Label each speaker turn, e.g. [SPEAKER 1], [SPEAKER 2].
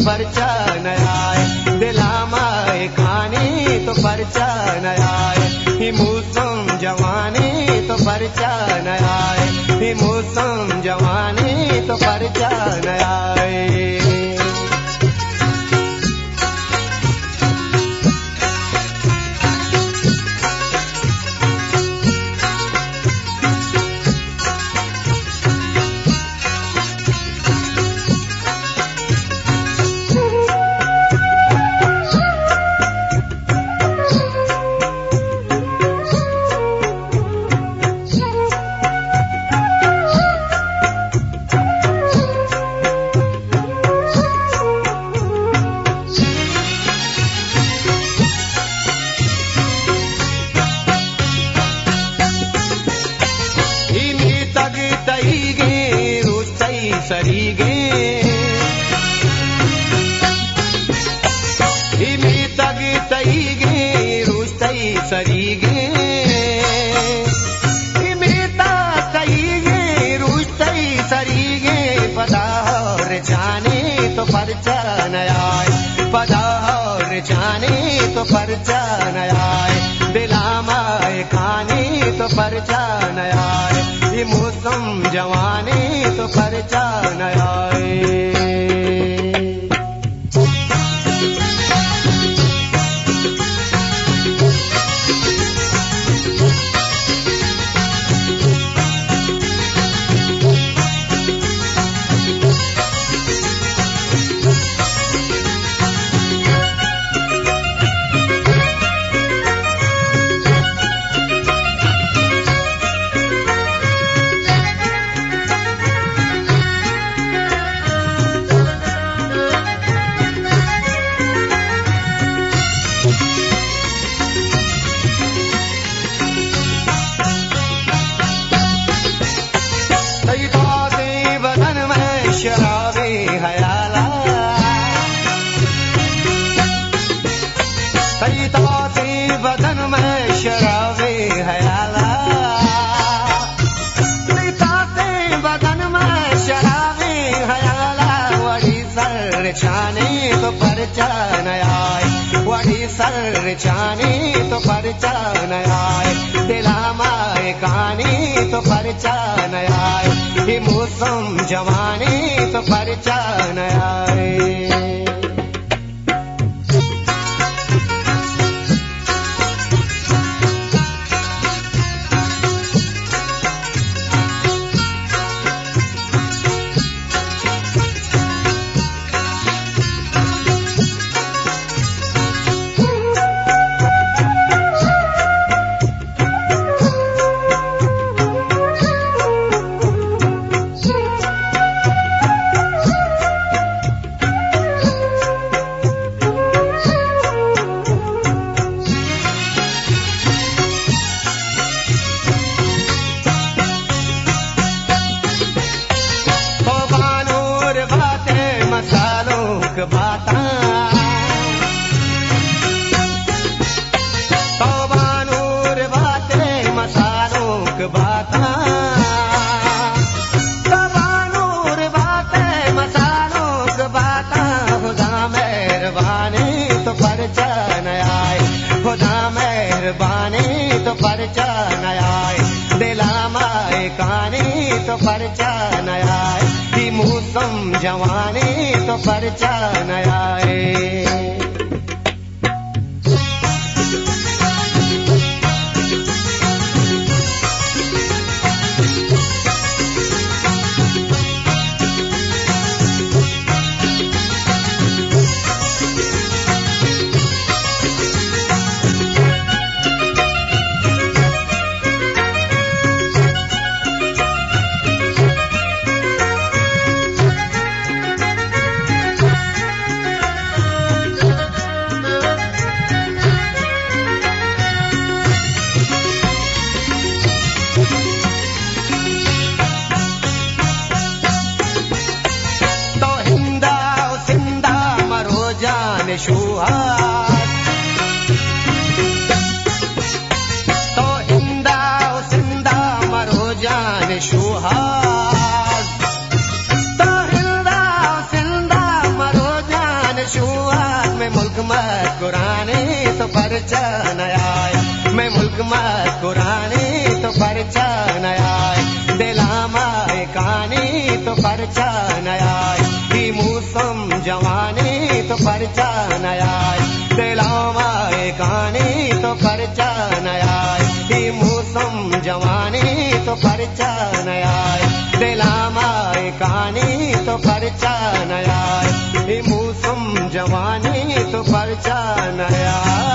[SPEAKER 1] परचा न आए, दिलामाए खानी तो परचा न आए, ही मौसम जवानी तो परचा न आए, ही मौसम जवानी तो परचा न आए। सरीगे इमी तग तईगे रुस्तई सरीगे, इमी तईगे रुस्तई सरीगे, पदार जाने तो परचा न आए, पदार जाने तो परचा न आए, दिलामाए खाने तो परचा न आए, ये मौसम जवानी तो परचा न आए। शराबे हयाला तैताते बदन में शराबे हयाला, तैताते बदन में शराबे हयाला, वड़ी सर छाने तो परचा न आए, वड़ी सर छाने तो परचा न आए, दिलामाए खाने तो परचा न आए, ये मौसम जवानी तो परचा न आए। बाता तौबानूर बातें मसालों की बाता, तौबानूर बातें मसालों की बाता, खुदा मेहरबानी तो परचा न आए, खुदा मेहरबानी तो परचा न आए, दिलामाए खानी तो परचा न आए, कि मौसम जवानी तो परचा न आए। मुस्कुराने तो परचा न आए मैं मुल्क मुस्कुराने तो परचा न आए दिला माए काने तो परचा न आए ही मौसम जवानी तो परचा न आए दिला माए काने तो परचा न आए ही मौसम जवानी तो परचा न आए दिला माए काने तो परचा न आए ही मौसम जवानी तो परचा न आए।